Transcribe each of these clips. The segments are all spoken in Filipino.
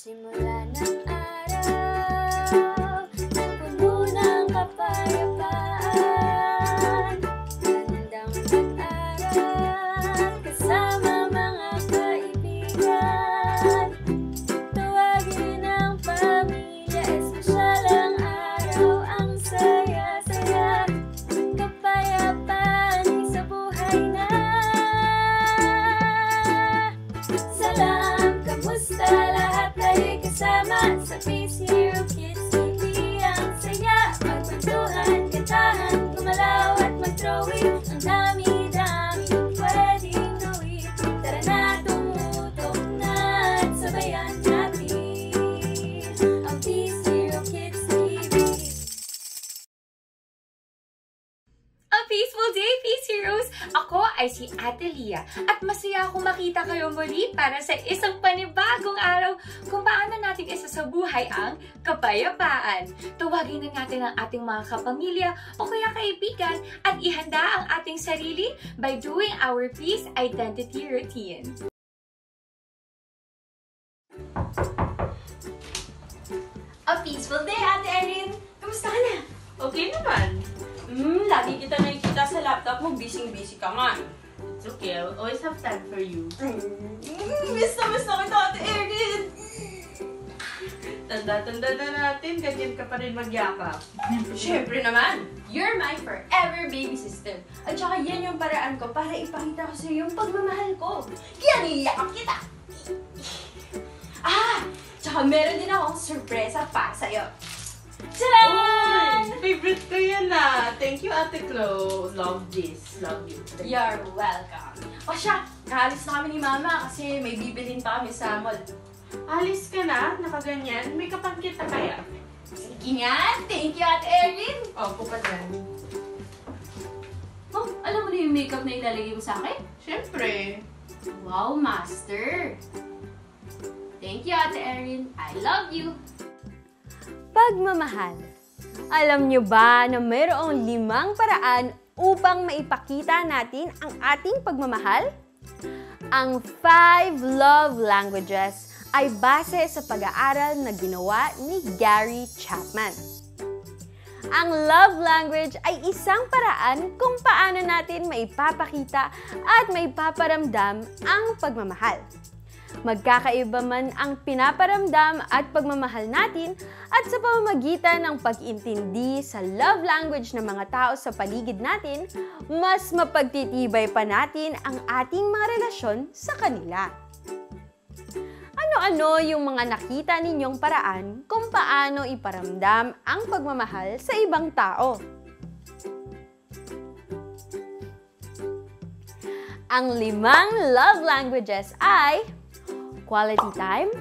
Simula ng araw, puno ng kapayapaan, handang mag-aral, kasama mga kaibigan. Tawagin ang pamilya, espesyal ang araw, ang saya-saya, kapayapaan sa buhay na. Salam, kamusta lahat? Kasama sa Peace Hero Kids TV, ang saya, magkwentuhan, kantahan, gumalaw at mag-drawing. Ang dami-daming pwedeng gawin. Tara na, tumutok na at sabayan natin ang Peace Hero Kids TV. A peaceful day, Peace Heroes! Ako ay si Ate Lia at masaya akong makita kayo muli para sa isang panibagong araw kung paano natin isasabuhay ang kapayapaan. Tawagin na natin ang ating mga kapamilya o kaya kaibigan at ihanda ang ating sarili by doing our peace identity routine. A peaceful day, Ate Erin! Kamusta ka na? Okay naman. Lagi kita nakikita sa laptop mo, busy-busy ka nga. It's okay, I'll always have time for you. Miss na kita, Ate Erin! Tanda-tanda na natin, ganyan ka pa rin magyakap. Siyempre naman! You're my forever baby sister. At saka yan yung paraan ko para ipakita ko sa'yo yung pagmamahal ko. Kaya niyakap kita! Tsaka meron din akong sorpresa para sa'yo. Tadaan! Favorite ko yan ah. Thank you, Ate Chloe. Love this. Love you. You're welcome. O siya, nakalis na kami ni Mama kasi may bibilin pa kami sa mall. Alis ka na? Nakaganyan? May kapag kita kaya? Sige nga! Thank you, Ate Erin! Opo ka dyan. Oh, alam mo na yung makeup na ilalagay mo sa akin? Siyempre. Wow, Master! Thank you, Ate Erin. I love you! Pagmamahal. Alam nyo ba na mayroong 5 paraan upang maipakita natin ang ating pagmamahal? Ang 5 love languages ay base sa pag-aaral na ginawa ni Gary Chapman. Ang love language ay isang paraan kung paano natin maipapakita at maipaparamdam ang pagmamahal. Magkakaiba man ang pinaparamdam at pagmamahal natin at sa pamamagitan ng pag-intindi sa love language ng mga tao sa paligid natin, mas mapagtitibay pa natin ang ating mga relasyon sa kanila. Ano-ano yung mga nakita ninyong paraan kung paano iparamdam ang pagmamahal sa ibang tao? Ang 5 love languages ay quality time,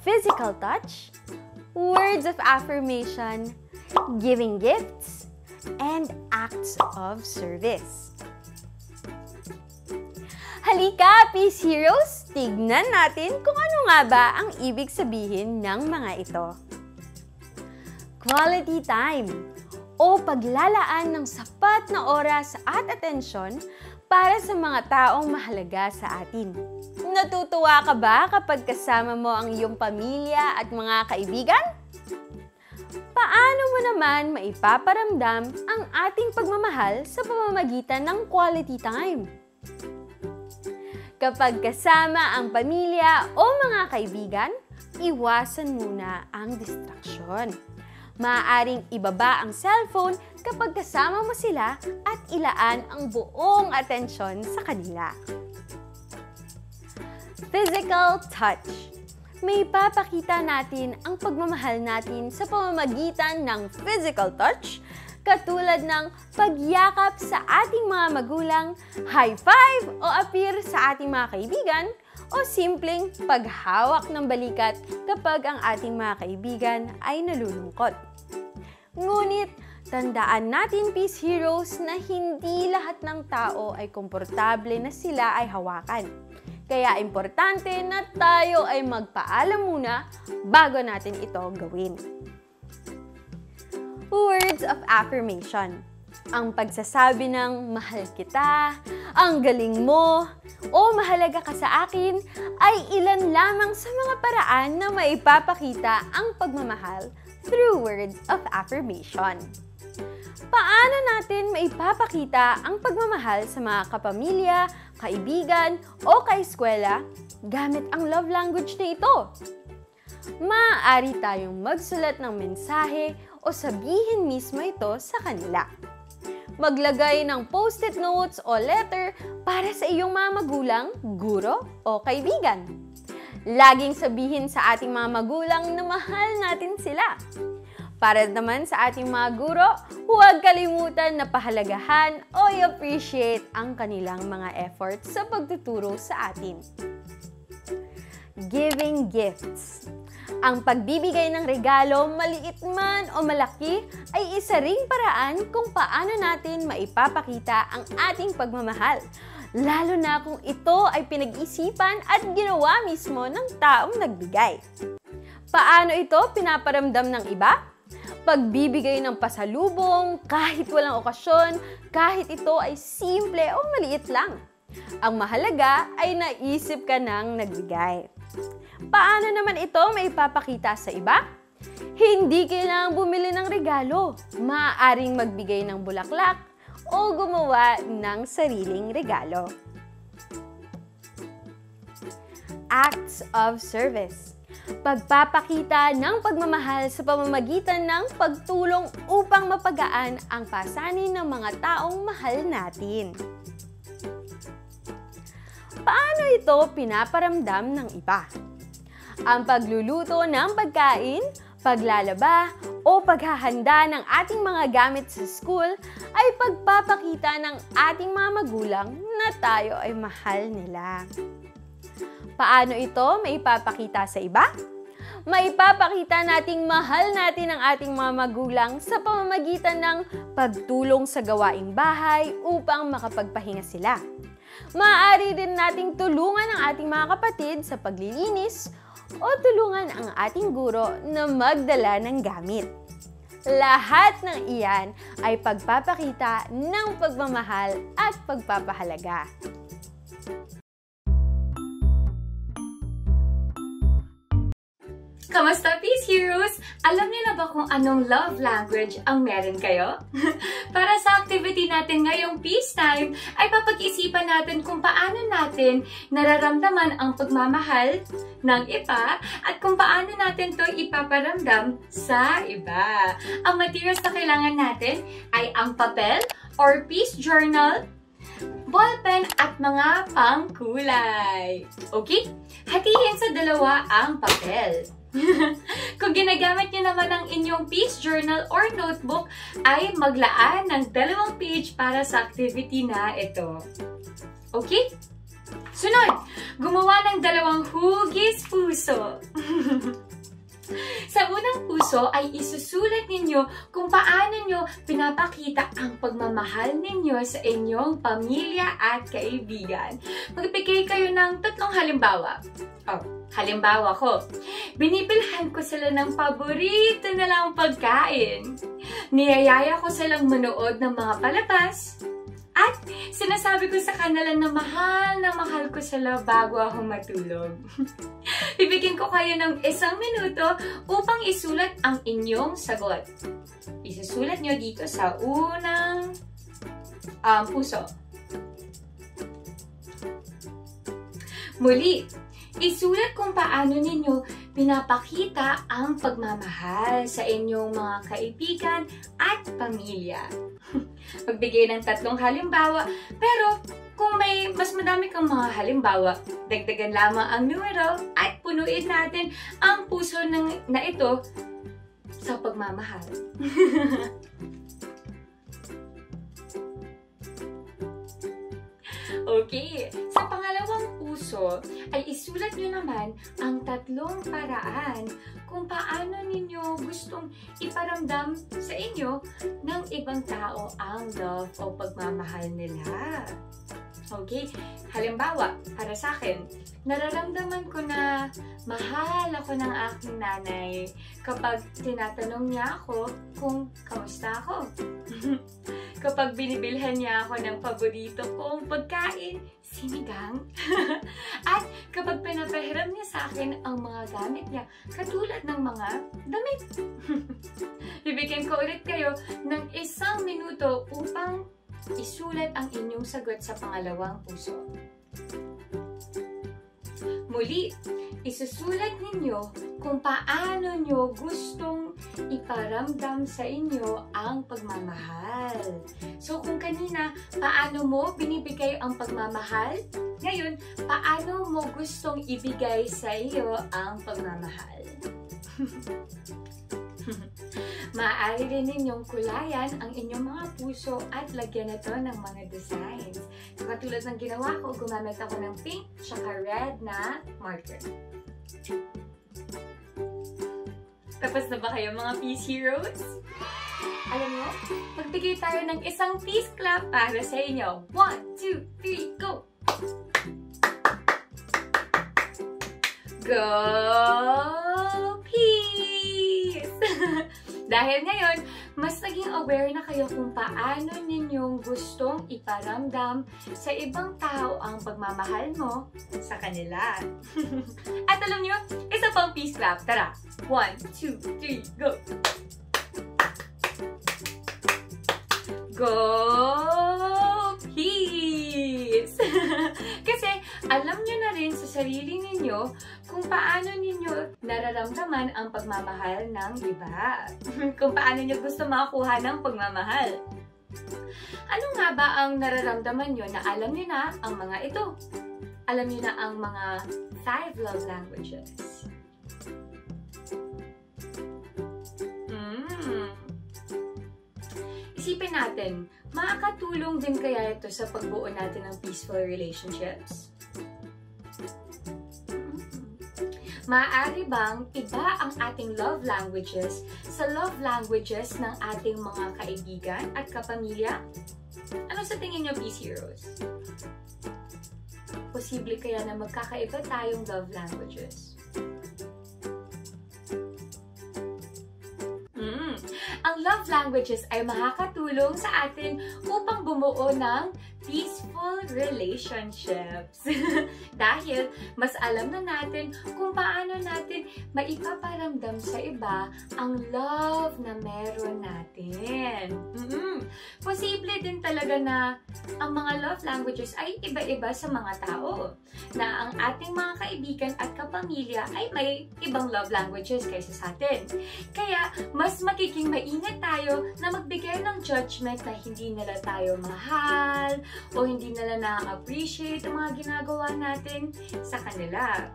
physical touch, words of affirmation, giving gifts, and acts of service. Halika, Peace Heroes! Tignan natin kung ano nga ba ang ibig sabihin ng mga ito. Quality time o paglalaan ng sapat na oras at atensyon para sa mga taong mahalaga sa atin. Natutuwa ka ba kapag kasama mo ang iyong pamilya at mga kaibigan? Paano mo naman maipaparamdam ang ating pagmamahal sa pamamagitan ng quality time? Kapag kasama ang pamilya o mga kaibigan, iwasan muna ang distraksyon. Maaaring ibaba ang cellphone kapag kasama mo sila at ilaan ang buong atensyon sa kanila. Physical touch. May papakita natin ang pagmamahal natin sa pamamagitan ng physical touch, katulad ng pagyakap sa ating mga magulang, high five o appear sa ating mga kaibigan, o simpleng paghawak ng balikat kapag ang ating mga kaibigan ay nalulungkot. Ngunit, tandaan natin, Peace Heroes, na hindi lahat ng tao ay komportable na sila ay hawakan. Kaya importante na tayo ay magpaalam muna bago natin ito gawin. Words of affirmation. Ang pagsasabi ng mahal kita, ang galing mo, o mahalaga ka sa akin ay ilan lamang sa mga paraan na maipapakita ang pagmamahal through words of affirmation. Paano natin maipapakita ang pagmamahal sa mga kapamilya, kaibigan, o kaeskwela gamit ang love language na ito? Maaari tayong magsulat ng mensahe o sabihin mismo ito sa kanila. Maglagay ng post-it notes o letter para sa iyong mga magulang, guro, o kaibigan. Laging sabihin sa ating mga magulang na mahal natin sila. Para naman sa ating mga guro, huwag kalimutan na pahalagahan o i-appreciate ang kanilang mga efforts sa pagtuturo sa atin. Giving gifts. Ang pagbibigay ng regalo, maliit man o malaki, ay isa ring paraan kung paano natin maipapakita ang ating pagmamahal. Lalo na kung ito ay pinag-isipan at ginawa mismo ng taong nagbigay. Paano ito pinaparamdam ng iba? Pagbibigay ng pasalubong, kahit walang okasyon, kahit ito ay simple o maliit lang. Ang mahalaga ay naisip ka nang nagbigay. Paano naman ito maipapakita sa iba? Hindi kailangang bumili ng regalo. Maaaring magbigay ng bulaklak o gumawa ng sariling regalo. Acts of service. Pagpapakita ng pagmamahal sa pamamagitan ng pagtulong upang mapagaan ang pasanin ng mga taong mahal natin. Paano ito pinaparamdam ng iba? Ang pagluluto ng pagkain, paglalaba, o paghahanda ng ating mga gamit sa school ay pagpapakita ng ating mga magulang na tayo ay mahal nila. Paano ito maipapakita sa iba? Maipapakita nating mahal natin ang ating mga magulang sa pamamagitan ng pagtulong sa gawaing bahay upang makapagpahinga sila. Maaari din nating tulungan ang ating mga kapatid sa paglilinis o tulungan ang ating guro na magdala ng gamit. Lahat ng iyan ay pagpapakita ng pagmamahal at pagpapahalaga. Kamusta, Peace Heroes? Alam niyo na ba kung anong love language ang meron kayo? Para sa activity natin ngayong Peace Time, ay papag-isipan natin kung paano natin nararamdaman ang pagmamahal ng iba at kung paano natin to ipaparamdam sa iba. Ang materials na kailangan natin ay ang papel or peace journal, ballpen at mga pangkulay. Okay? Hatiin sa dalawa ang papel. Kung ginagamit niyo naman ang inyong peace journal or notebook, ay maglaan ng 2 page para sa activity na ito. Okay? Sunod, gumawa ng 2 hugis puso. Sa unang puso ay isusulat ninyo kung paano nyo pinapakita ang pagmamahal ninyo sa inyong pamilya at kaibigan. Magbigay kayo ng 3 halimbawa. Halimbawa ko, binibilhan ko sila ng paborito nilang pagkain. Niyayaya ko silang manood ng mga palabas. At sinasabi ko sa kanila na mahal ko sila bago ako matulog. Bibigyan ko kayo ng 1 minuto upang isulat ang inyong sagot. Isusulat nyo dito sa unang puso. Muli, isulat kung paano ninyo pinapakita ang pagmamahal sa inyong mga kaibigan at pamilya. Magbigay ng 3 halimbawa, pero kung may mas madami kang mga halimbawa, dagdagan lamang ang numero at punuin natin ang puso na ito sa pagmamahal. Okay, sa pangalawang puso ay isulat nyo naman ang 3 paraan kung paano ninyo gustong iparamdam sa inyo ng ibang tao ang love o pagmamahal nila. Okay, halimbawa, para sa akin, nararamdaman ko na mahal ako ng aking nanay kapag tinatanong niya ako kung kamusta ako. kapag binibilhan niya ako ng paborito kong pagkain, sinigang. At kapag pinapahiram niya sa akin ang mga gamit niya, katulad ng mga damit. Bibigyan ko ulit kayo ng 1 minuto upang isulat ang inyong sagot sa pangalawang puso. Muli, isusulat ninyo kung paano nyo gustong iparamdam sa inyo ang pagmamahal. So kung kanina, paano mo binibigay ang pagmamahal? Ngayon, paano mo gustong ibigay sa iyo ang pagmamahal? Maaari rin ninyong kulayan ang inyong mga puso at lagyan ito ng mga designs. So, katulad ng ginawa ko, gumamit ako ng pink tsaka red na marker. Tapos na ba kayo mga Peace Heroes? Alam mo, magbigay tayo ng isang peace clap para sa inyo. 1, 2, 3, go! Go! Peace! Dahil ngayon, mas naging aware na kayo kung paano ninyong gustong iparamdam sa ibang tao ang pagmamahal mo sa kanila. At alam nyo, isa pang peace clap. Tara! 1, 2, 3, go! Go! Peace! Kasi alam nyo na rin sa sarili ninyo kung paano ninyo nararamdaman ang pagmamahal ng iba. Kung paano nyo gusto makakuha ng pagmamahal. Ano nga ba ang nararamdaman nyo na alam nyo na ang mga ito? Alam nyo na ang mga 5 love languages. Isipin natin, makakatulong din kaya ito sa pagbuo natin ng peaceful relationships? Maaari bang iba ang ating love languages sa love languages ng ating mga kaibigan at kapamilya? Ano sa tingin niyo, Peace Heroes? Posible kaya na magkakaiba tayong love languages? Ang love languages ay makakatulong sa atin upang bumuo ng peaceful relationships. Dahil mas alam na natin kung paano natin maipaparamdam sa iba ang love na meron natin. Posible din talaga na ang mga love languages ay iba-iba sa mga tao. Na ang ating mga kaibigan at kapamilya ay may ibang love languages kaysa sa atin. Kaya mas magiging maingat tayo na magbigay ng judgment na hindi nila tayo mahal o hindi nila na-appreciate ang mga ginagawa natin sa kanila.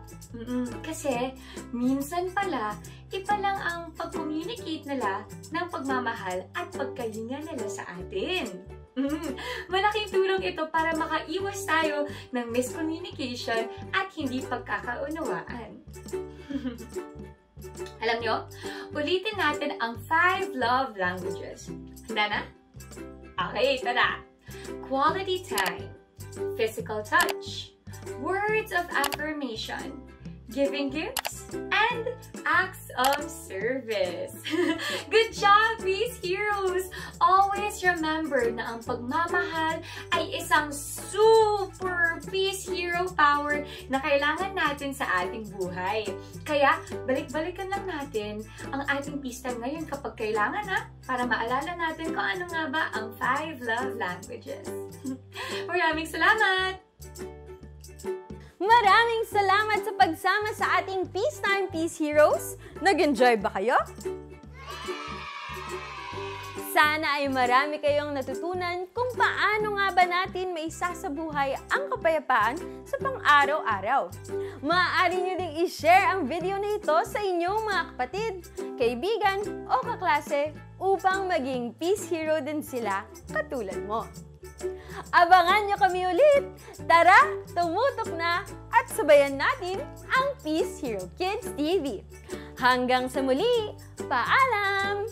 Kasi minsan pala, iba lang ang pag-communicate nila ng pagmamahal at pagkalinga nila sa atin. Malaking tulong ito para makaiwas tayo ng miscommunication at hindi pagkakaunawaan. Alam nyo, ulitin natin ang 5 love languages. Handa na? Okay, tara! Quality time, physical touch, words of affirmation, giving gifts, and acts of service. Good job, Peace Heroes! Always remember na ang pagmamahal ay isang super Peace Hero power na kailangan natin sa ating buhay. Kaya, balik-balikan lang natin ang ating peace time ngayon kapag kailangan para maalala natin kung ano nga ba ang 5 love languages. Maraming salamat! Maraming salamat sa pagsama sa ating Peace Time, Peace Heroes! Nag-enjoy ba kayo? Sana ay marami kayong natutunan kung paano nga ba natin maisasabuhay ang kapayapaan sa pang-araw-araw. Maaari nyo ding i-share ang video na ito sa inyong mga kapatid, kaibigan o kaklase upang maging Peace Hero din sila katulad mo. Abangan nyo kami ulit! Tara, tumutok na at sabayan natin ang Peace Hero Kids TV. Hanggang sa muli, paalam!